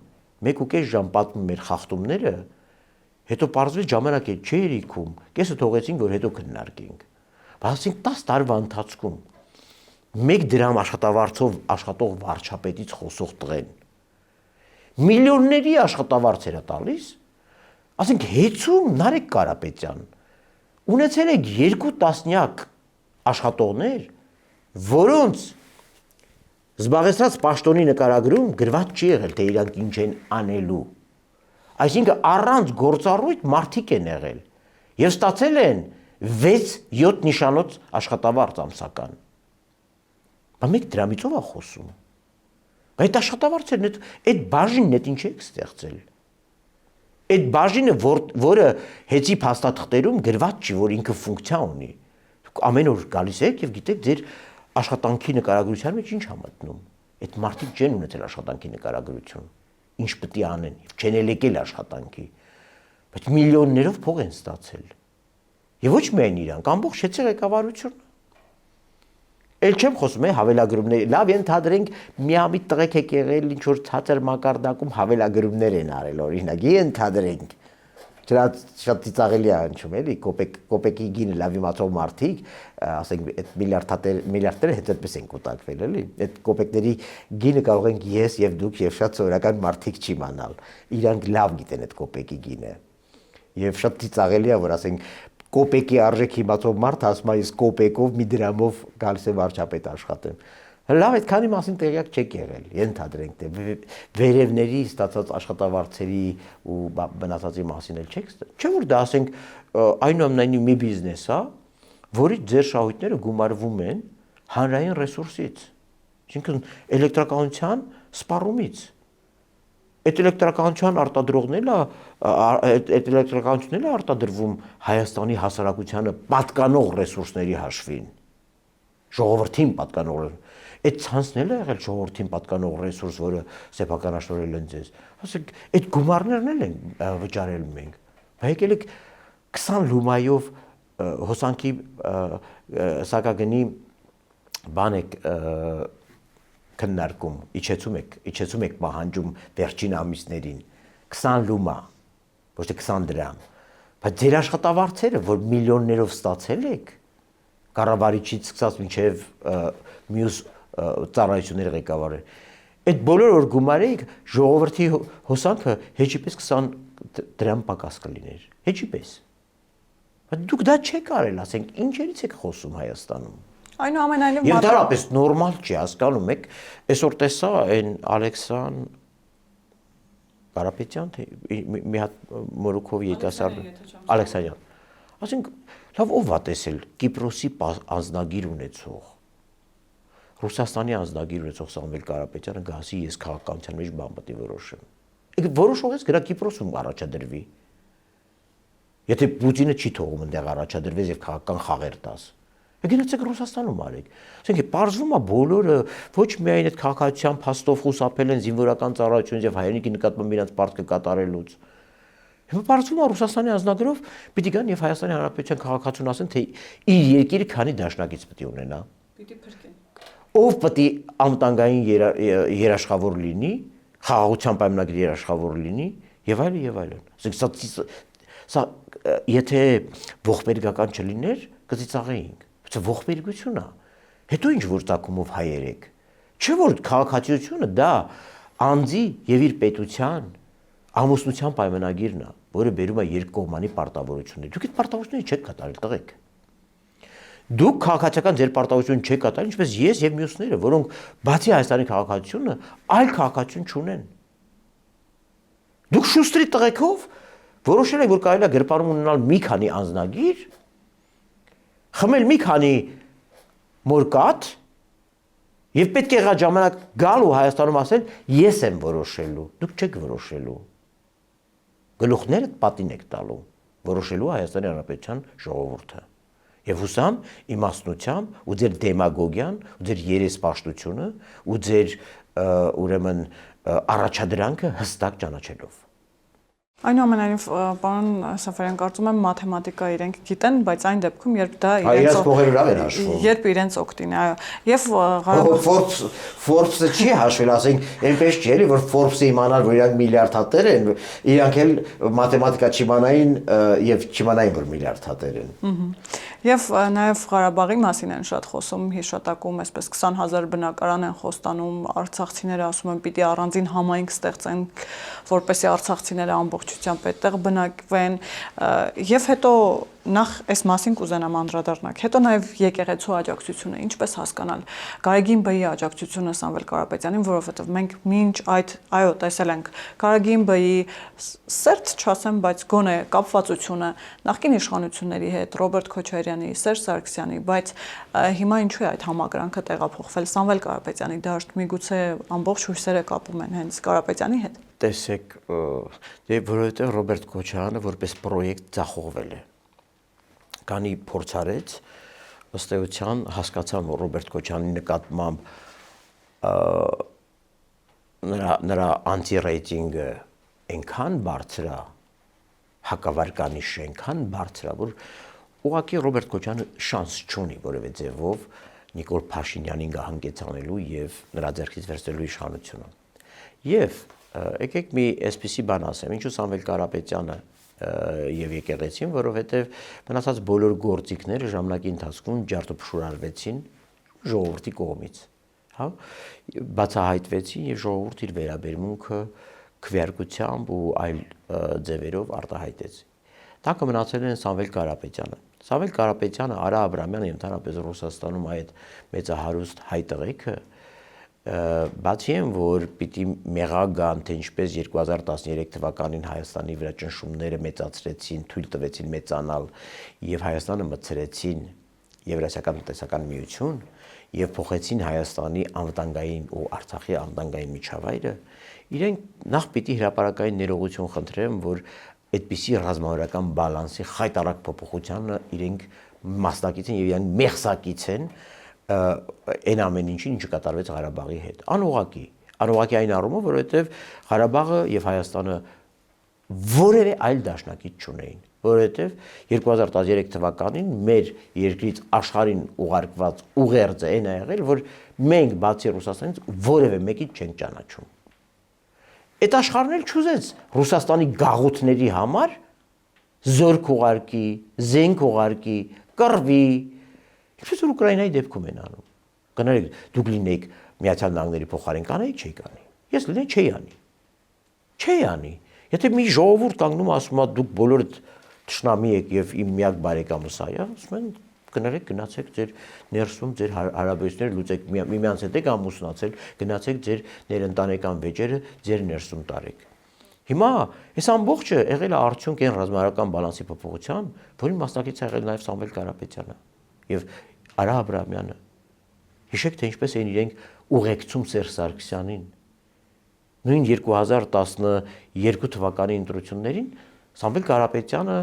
1.5 ժամ պատմում մեր խախտումները, Հետո պարզվեց ժամանակ չէ երիքում, կեսը թողեցինք, որ հետո քննարկենք։ Բայց 10 տարվա ընթացքում 1 դրամ աշխատավարձով աշխատող վարչապետից խոսող տղեն միլիոնների աշխատավարձ էր տալիս, ասենք հեծում Նարեկ Կարապետյան ունեցել եք 2 տասնյակ աշխատողներ, որոնց զբաղեցրած պաշտոնի նկարագրում գրված չի եղել, թե իրանք ինչ են անելու։ Այսինքն առանց գործառույթ մարդիկ են եղել եւ ստացել են 6-7 նիշանոց աշխատավարձ ամսական։ Բայց մեկ դրամից ով է խոսում։ Այդ աշխատավարձերն այդ բաժինն այդ ինչ է ստեղծել։ Այդ բաժինը, որը հեծի փաստաթղթերում գրված չի, որ ինքը ֆունկցիա ունի։ Դուք ամեն օր գալիս եք եւ գիտեք ձեր աշխատանքի նկարագրության մեջ ինչ է մտնում։ Այդ մարդիկ չեն ունեցել աշխատանքի նկարագրություն։ Ինչ պետք է անեն, չեն եկել աշխատանքի, բայց միլիոններով փող են ստացել։ Եվ ոչ միայն իրանք, ամբողջ հեծի ղեկավարությունը։ Էլ չեմ խոսում հավելագրումների, լավ ենթադրենք միամիտ տղեկ եք եղել, ինչ որ ցածր մակարդակում հավելագրումներ են արել, օրինակ, ենթադրենք։ Դրա շատ ծիծաղելի է հնչում, էլի, կոպեկի գինը լավ իմացող մարդիկ, ասենք այդ միլիարդները հետ այդպես են կուտակվել, էլի։ Այդ կոպեկների գինը կարող ենք ես եւ դուք եւ շատ սովորական մարդիկ չիմանալ։ Իրանք լավ գիտեն այդ կոպեկի գինը։ Եվ շատ ծիծաղելի է, որ ասենք կոպեկի արժեք իմացող մարդ ասում է ես կոպեկով մի դրամով գալիս եմ վարչապետ աշխատեմ։ Լավ, այդքանի մասին տեղյակ չեք եղել, ենթադրենք, թե վերևների ստացած աշխատավարձերի ու բնածածի մասին էլ չեք ստացել։ Չէ՞ որ դա ասենք այնուամենայնիվ մի բիզնես է, որի ձեր շահույթները գումարվում են հանրային ռեսուրսից, այսինքն էլեկտրականության սպառումից։ Այդ էլեկտրականության արտադրողներն այդ էլեկտրականությունն է արտադրվում Հայաստանի հասարակությանը պատկանող ռեսուրսների հաշվին։ Ժողովրդին պատկանող այդ ցանցն է եղել ժողովրդին պատկանող ռեսուրս, որը սեփականաշնորհել են ձեզ։ Ասեք, այդ գումարներն էլ են վճարել մենք։ Բայց եկել եք 20 լումայով հոսանքի սակագնի բան եք քննարկում, իջեցում եք պահանջում վերջին ամիսներին 20 լումա, ոչ թե 20 դրամ։ Բայց ձեր աշխատավարձերը, որ միլիոններով ստացել եք, կառավարիչից սկսած մինչև մյուս ծառայությունների ղեկավարը, այդ բոլոր որ գումարեիք, ժողովրդի հոսանքը հեչիպես 20 դրամ պակաս կլիներ, հեչիպես։ Բայց դուք դա չեք արել, ասենք, ինչերից եք խոսում Հայաստանում։ Այնուամենայնիվ Եվ դարապես նորմալ չի, հասկանում եք, այսօր տեսա այն Ալեքսան Կարապետյան, թե մի հատ Մորուքովի երիտասարդ Ալեքսանյան։ Ասենք, լավ ով է տեսել Կիպրոսի անձնագիր ունեցող, Ռուսաստանի անձնագիր ունեցող Սամվել Կարապետյանը գասի ես քաղաքականության մեջ բան պետք է որոշեմ։ Եք որոշողից գրա Կիպրոսում առաջադրվի։ Եթե Պուտինը չի թողում այնտեղ առաջադրվես եւ քաղաքական խաղեր տաս։ Գնացեք Ռուսաստանում արեք։ Ասենք պարզվում է բոլորը ոչ միայն այդ քաղաքացիական փաստով խուսափել են զինվորական ծառայությունից եւ հայրենիքի նկատմամբ իրենց պարտքը կատարելուց։ Հիմա պարզվում է Ռուսաստանի անձնագրով պիտի գան եւ Հայաստանի Հանրապետության քաղաքացուն ասեն, թե իր երկիրը քանի դաշնակից պետք է ունենա։ Պիտի փրկեն։ Ով պետք է անվտանգային երաշխավոր լինի, խաղաղության պայմանագրի երաշխավոր լինի եւ այլն եւ այլն։ Ասենք սա եթե ողբերգական չլիներ, կծիծաղեինք։ Բայց ողբերգություն է։ Հետո ինչ որ ցակումով հայեր եք։ Չէ որ քաղաքացիությունը դա անձի եւ իր պետության ամուսնության պայմանագիրն է, որը բերում է երկկողմանի պարտավորություններ։ Դուք այդ պարտավորությունները չեք կատարել, տղեկ։ Դուք քաղաքացիական ձեր պարտավորություն չեք կատարել, ինչպես ես եւ մյուսները, որոնք բացի Հայաստանի քաղաքացիությունը, այլ քաղաքացիություն չունեն։ Դուք շուստրի տղեկով որոշել եք, որ կարելի է գրպանում ունենալ մի քանի անձնագիր, խմել մի քանի մորկատ եւ պետք է եղած ժամանակ գալ ու Հայաստանում ասել ես եմ որոշելու, դուք չեք որոշելու։ Գլուխներդ պատին եք տալու, որոշելու Հայաստանի Հանրապետության ժողովուրդը։ Եվ հուսամ իմաստնությամբ ու ձեր դեմագոգիան, ու ձեր երեսպաշտությունը, ու ձեր ուրեմն առաջադրանքը հստակ ճանաչելով։ Այնուամենայնիվ, պարոն Սաֆարյան, կարծում եմ մաթեմատիկա իրենք գիտեն, բայց այն դեպքում, երբ դա իրենց փողերը լավ են հաշվում։ Երբ իրենց օգտին, այո։ Եվ Forbes-ը չի հաշվել, ասենք, այնպես չի էլի, որ Forbes-ը իմանալ, որ իրանք միլիարդատեր են, իրանք էլ մաթեմատիկա չիմանային եւ չիմանային, որ միլիարդատեր են։ Եվ նաև Ղարաբաղի մասին են շատ խոսում, հիշատակում, այսպես 20,000 բնակարան են խոստանում, արցախցիները ասում են պիտի առանձին համայնք ստեղծեն, որպեսզի արցախցիները ամբողջությամբ այդտեղ բնակվեն, եւ հետո նախ այս մասին կուզենամ անդրադառնալ։ Հետո նաև եկեղեցու աջակցությունը, ինչպես հասկանալ Գարեգին Բեի աջակցությունը Սամվել Կարապետյանին, որովհետև մենք մինչ այդ այո տեսել ենք Գարեգին Բեի սերտ չասեմ, բայց գոնե կապվածությունը նախկին իշխանությունների հետ, Ռոբերտ Քոչարյանի, Սերժ Սարգսյանի, բայց հիմա ինչու է այդ համակրանքը տեղափոխվել Սամվել Կարապետյանի դաշտ, միգուցե ամբողջ հույսերը կապում են հենց Կարապետյանի հետ։ Տեսեք, որովհետև Ռոբերտ Քոչարյանը որպես պրոյեկտ ձախողվել է։ Քանի փորձարեց, ըստ էության հասկացան, որ Ռոբերտ Քոչարյանի նկատմամբ նրա անտի-ռեյտինգը այնքան բարձր է, հակավարկանիշը այնքան բարձր է, որ ուղղակի Ռոբերտ Քոչարյանը շանս չունի որևէ ձևով Նիկոլ Փաշինյանին գահանգեցնելու եւ նրա ձեռքից վերցնելու իշխանությունը։ Եվ եկեք մի այսպիսի բան ասեմ, ինչու Սամվել Կարապետյանը եւ եկեղեցին, որովհետեւ մնացած բոլոր գործիքները ժամանակի ընթացքում ջարդոփշուրարվեցին ժողովրդի կողմից, հա, բացահայտվեցին եւ ժողովուրդը իր վերաբերմունքը քվեարկությամբ ու այլ ձևերով արտահայտեց։ Տանկը մնացել են Սամվել Կարապետյանը։ Սամվել Կարապետյանը, Արա Աբրամյանը եւ ընդհանրապես Ռուսաստանում այդ մեծահարուստ հայ տղեկը բացի այն, որ պիտի մեղակ գան, թե ինչպես 2013 թվականին Հայաստանի վրա ճնշումները մեծացրեցին, թույլ տվեցին մեծանալ եւ Հայաստանը մտցրեցին Եվրասիական տնտեսական միություն եւ փոխեցին Հայաստանի անվտանգային ու Արցախի անվտանգային միջավայրը, իրենք նախ պիտի հրապարակային ներողություն խնդրեն, որ այդպիսի ռազմավարական բալանսի խայտարակ փոփոխությանը իրենք մասնակից են եւ իրենք մեղսակից են այն ամեն ինչին, ինչը կատարվեց Ղարաբաղի հետ։ Անուղղակի այն առումով, որովհետև Ղարաբաղը եւ Հայաստանը որևէ այլ դաշնակից չունեին, որովհետև 2013 թվականին մեր երկրից աշխարհին ուղարկված ուղերձը այն է եղել, որ մենք բացի Ռուսաստանից որևէ մեկից չենք ճանաչում։ Այդ աշխարհն էլ չուզեց Ռուսաստանի գաղութների համար զորք ուղարկի, զենք ուղարկի, կռվի, ինչպես որ Ուկրաինայի դեպքում են անում։ Կներեք, դուք լինեիք Միացյալ Նահանգների փոխարեն կանեիք, չէի կանի։ Ես լինեի չէի անի։ Չէի անի։ Եթե մի ժողովուրդ կանգնում ասում է դուք բոլորդ թշնամի եք եւ իմ միակ բարեկամը սա է, ասում են կներեք գնացեք ձեր ներսում ձեր հարաբերությունները լուծեք, միմյանց հետ եք ամուսնացել, գնացեք ձեր ներընտանեկան վեճերը ձեր ներսում տարեք։ Հիմա այս ամբողջը եղել է արդյունք այն ռազմավարական բալանսի փոփոխության, որին մասնակից է եղել նաեւ Սամվել Կարապետյանը եւ Արա Աբրամյանը։ Հիշեք, թե ինչպես էին իրենք ուղեկցում Սերժ Սարգսյանին։ Նույն 2012 թվականի ընտրություններին Սամվել Կարապետյանը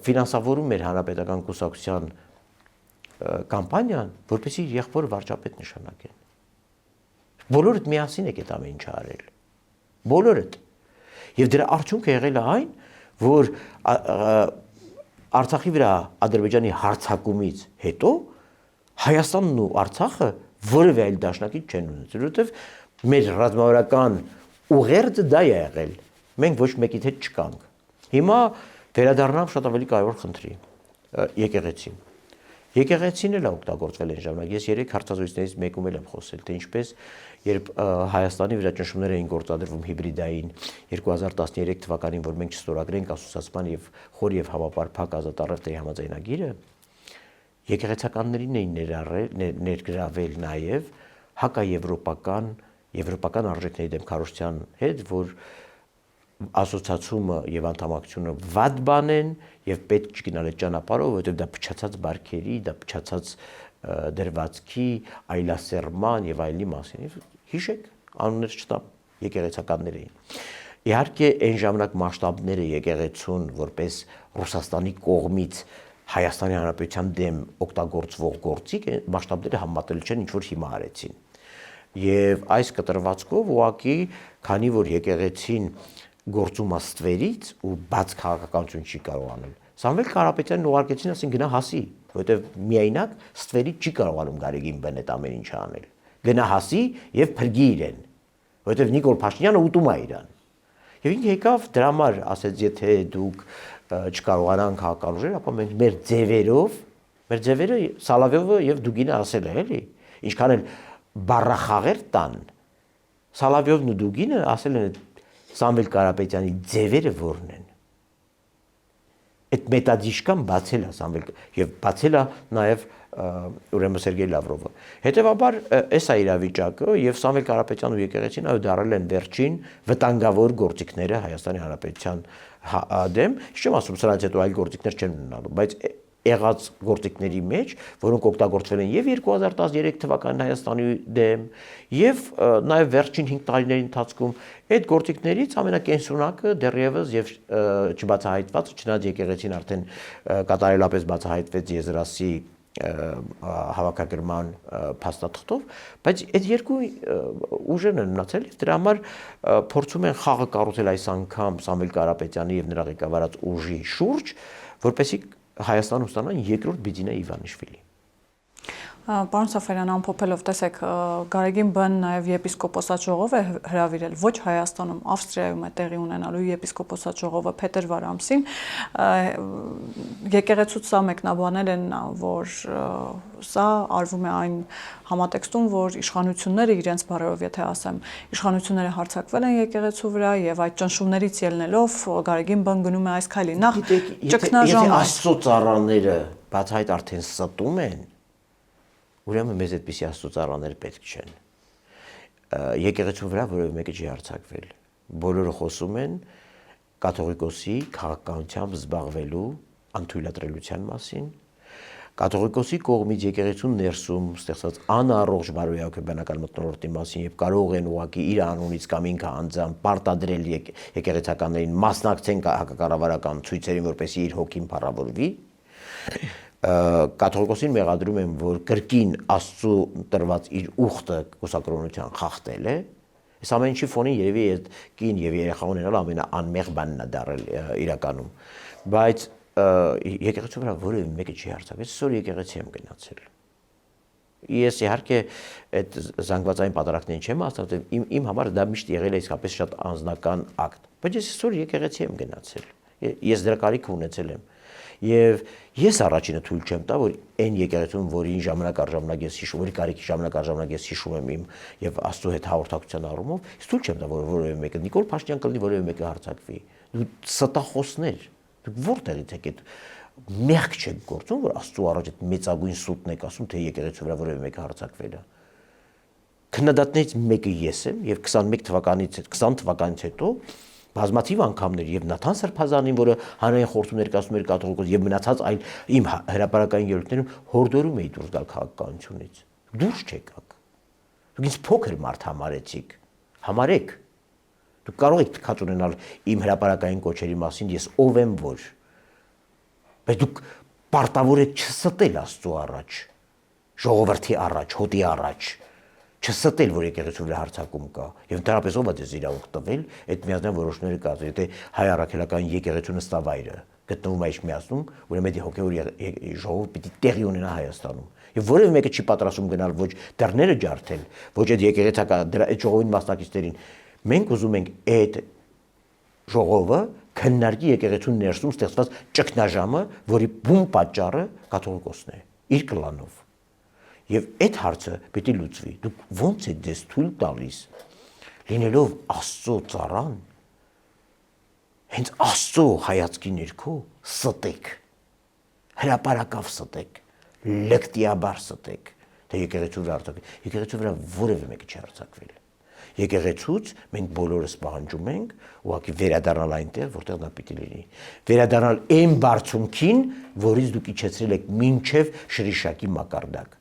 ֆինանսավորում էր Հանրապետական կուսակցության կամպանիան, որպեսզի իր եղբորը վարչապետ նշանակեն։ Բոլորդ միասին եք այդ ամեն ինչը արել։ Բոլորդ։ Եվ դրա արդյունքը եղել է այն, որ Արցախի վրա Ադրբեջանի հարձակումից հետո Հայաստանն ու Արցախը որևէ այլ դաշնակից չեն ունեցել, որովհետև մեր ռազմավարական ուղերձը դա է եղել։ Մենք ոչ մեկիդ հետ չկանք։ Հիմա վերադառնամ շատ ավելի կարևոր խնդրի՝ եկեղեցին։ Եկեղեցին էլ օգտագործվել են ժամանակ։ Ես 3 հարցազրույցներից մեկում եմ խոսել, թե ինչպես երբ Հայաստանի վրա ճնշումներ էին գործադրվում հիբրիդային 2013 թվականին, որ մենք չստորագրենք ասոցիացիան եւ խոր եւ համապարփակ ազատառևտրի համաձայնագիրը, եկեղեցականներին էին ներգրավել նաեւ եվրոպական արժեքների դեմ քարոզչության հետ, որ ասոցիացումը եւ անդամակցությունը վատ բան են եւ պետք չգնալ այդ ճանապարհով, որովհետեւ դա փչացած բարքերի, դա փչացած դրվածքի, այլասերման եւ այլի մասին։ Հիշեք, անուններ չտամ, եկեղեցականներ էին։ Իհարկե, այն ժամանակ մասշտաբները եկեղեցուն որպես Ռուսաստանի կողմից Հայաստանի Հանրապետության դեմ օգտագործվող գործիք, մասշտաբները համատել չեն, ինչ որ հիմա արեցին։ Եվ այս կտրվածքով ուղղակի, քանի որ եկեղեցին գործում աստվերից ու բաց քաղաքականություն չի կարող անել։ Սամվել Կարապետյանն ուղարկեցին, ասին գնա հասի, որովհետև միայնակ ստվերից չի կարողանում Գարեգին Բեն այդ ամեն ինչը անել։ Գնա հասի եւ փրկի իրեն, որովհետև Նիկոլ Փաշինյանը ուտում է իրան։ Եվ ինքը եկավ դրա համար ասեց, եթե դուք չկարողանան քաղաքական ուժեր, ապա մենք մեր ձևերը Սալավյովը եւ Դուգինը ասել է, էլի, ինչքան էլ բառախաղեր տան, Սալավյովն ու Դուգինը ասել են Սամվել Կարապետյանի ձևերը որն են։ Այդ մետադիշկան բացել է Սամվել եւ բացել է նաեւ ուրեմն Սերգեյ Լավրովը։ Հետևաբար այս է իրավիճակը եւ Սամվել Կարապետյանն ու եկեղեցին այո դարել են վերջին վտանգավոր գործիքները Հայաստանի Հանրապետության դեմ, չեմ ասում սրանից հետո այլ գործիքներ չեն ունենալու, բայց եղած գործիքների մեջ, որոնք օգտագործվել են եւ 2013 թվականին Հայաստանի դեմ եւ նաեւ վերջին 5 տարիների ընթացքում այդ գործիքներից ամենակենսունակը դեռևս եւ չբացահայտված, չնայած եկեղեցին արդեն կատարելապես բացահայտվեց Եզրասի հավաքագրման փաստաթղթով, բայց այդ երկու ուժերն են մնացել եւ դրա համար փորձում են խաղը կառուցել այս անգամ Սամվել Կարապետյանի եւ նրա ղեկավարած ուժի շուրջ, որպեսզի Հայաստանում ստանան երկրորդ Բիձինա Իվանիշվիլի։ Պարոն Սաֆարյան, ամփոփելով, տեսեք, Գարեգին Բեն նաև եպիսկոպոսատ ժողով է հրավիրել ոչ Հայաստանում, Ավստրիայում է տեղի ունենալու եպիսկոպոսատ ժողովը փետրվար ամսին։ Եկեղեցուց սա մեկնաբանել են, որ սա արվում է այն համատեքստում, որ իշխանությունները իրենց բարերով, եթե ասեմ, իշխանությունները հարձակվել են եկեղեցու վրա եւ այդ ճնշումներից ելնելով Գարեգին Բեն գնում է այս քայլի։ Նախ ճգնաժամ Աստծո ծառաները բացահայտ արդեն ստում են, ուրեմն մեզ այդպիսի աստծոծառաներ պետք չեն։ Եկեղեցու վրա որևէ մեկը չի հարձակվել։ Բոլորը խոսում են կաթողիկոսի քաղաքականությամբ զբաղվելու անթույլատրելիության մասին, կաթողիկոսի կողմից եկեղեցուն ներսում ստեղծած անառողջ բարոյահոգեբանական մթնոլորտի մասին եւ կարող են ուղղակի իր անունից կամ ինքը անձամբ պարտադրել եկեղեցականներին մասնակցեն հակակառավարական ցույցերին, որպեսզի իր հոգին փառավորվի։ Կաթողիկոսին մեղադրում են, որ կրկին Աստծո տրված իր ուխտը կուսակրոնության խախտել է։ Այս ամեն ինչի ֆոնին երևի այդ կին եւ երեխա ունենալ ամենաանմեղ բանն է դարել իրականում։ Բայց եկեղեցու վրա որևէ մեկը չի հարձակվել, այսօր եկեղեցի եմ գնացել։ Ես իհարկե այդ զանգվածային պատարակներին չեմ ասել, իմ համար դա միշտ եղել է իսկապես շատ անձնական ակտ, բայց ես այսօր եկեղեցի եմ գնացել։ Ես դրա կարիքը ունեցել եմ։ Եվ ես առաջինը թույլ չեմ տա, որ այն եկեղեցուն, որին ժամանակ առ ժամանակ ես հիշում, որի կարիքի ժամանակ առ ժամանակ ես հիշում եմ իմ եւ Աստծո հետ հաղորդակցության առումով, ես թույլ չեմ տա, որ որևէ մեկը Նիկոլ Փաշինյան կլինի, որևէ մեկը հարձակվի։ Դու ստախոսներ, դուք որտեղից եք այդ մեղք չեք գործում, որ Աստծո առաջ այդ մեծագույն սուտն եք ասում, թե եկեղեցու վրա որևէ մեկը հարձակվել է։ Քննադատներից մեկը ես եմ եւ 20 թվականից հետո բազմաթիվ անգամներ եւ Նաթան Սրբազանին, որը հանրային խորհրդում ներկայացնում էր կաթողիկոս եւ մնացած այլ իմ հրապարակային ելույթներում հորդորում էի դուրս գալ քաղաքականությունից։ Դուրս չեկաք։ Դուք ինձ փոքր մարդ համարեցիք։ Համարեք։ Դուք կարող եք թքած ունենալ իմ հրապարակային կոչերի մասին, ես ով եմ որ։ Բայց դուք պարտավոր եք չստել Աստծո առաջ, ժողովրդի առաջ, հոտի առաջ։ Չստել, որ եկեղեցու վրա հարձակում կա, եւ ընդհանրապես ով է ձեզ իրավունք տվել այդ միազնային որոշները կայացնել, եթե հայ առաքելական եկեղեցու նստավայրը գտնվում է Իջմիածնում, ուրեմն այդ հոգեոր ժողովը պիտի տեղի ունենա Հայաստանում։ Եվ որևէ մեկը չի պատրաստում գնալ ոչ դռները ջարդել, ոչ այդ եկեղեցական այդ ժողովին մասնակիցներին։ Մենք ուզում ենք այդ ժողովը քննարկի եկեղեցու ներսում ստեղծված ճգնաժամը, որի բուն պատճառը կաթողիկոսն է, իր կլանով։ Եվ այդ հարցը պիտի լուծվի։ Դուք ո՞նց եք դες թույլ տալիս, լինելով Աստծո ծառան, հենց Աստծո հայացքի ներքո ստեք, հրապարակավ ստեք, լկտիաբար ստեք, թե եկեղեցու վրա հարձակվել։ Եկեղեցու վրա որևէ մեկը չի հարձակվել։ Եկեղեցուց մենք բոլորս պահանջում ենք ուղղակի վերադառնալ այնտեղ, որտեղ դա պիտի լինի։ Վերադառնալ այն բարձունքին, որից դուք իջեցրել եք մինչև շրիշակի մակարդակ։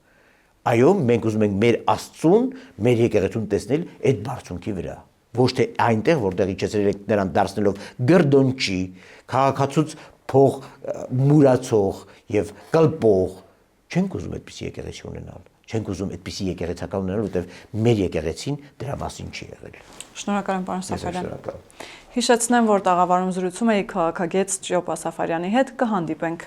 Այո, մենք ուզում ենք մեր Աստծուն, մեր եկեղեցուն տեսնել այդ բարձունքի վրա։ Ոչ թե այնտեղ, որտեղ իջեցրել եք նրան դարձնելով գրդոնչի, քաղաքացուց փող մուրացող եւ կլպող։ Չենք ուզում այդպիսի եկեղեցի ունենալ։ Չենք ուզում այդպիսի եկեղեցական ունենալ, որտեղ մեր եկեղեցին դրա մասին չի եղել։ Շնորհակալ եմ, պարոն Սաֆարյան։ Հիշեցնեմ, որ տաղավարում զրուցում էի քաղաքագետ Ճիոպա Սաֆարյանի հետ, կհանդիպենք։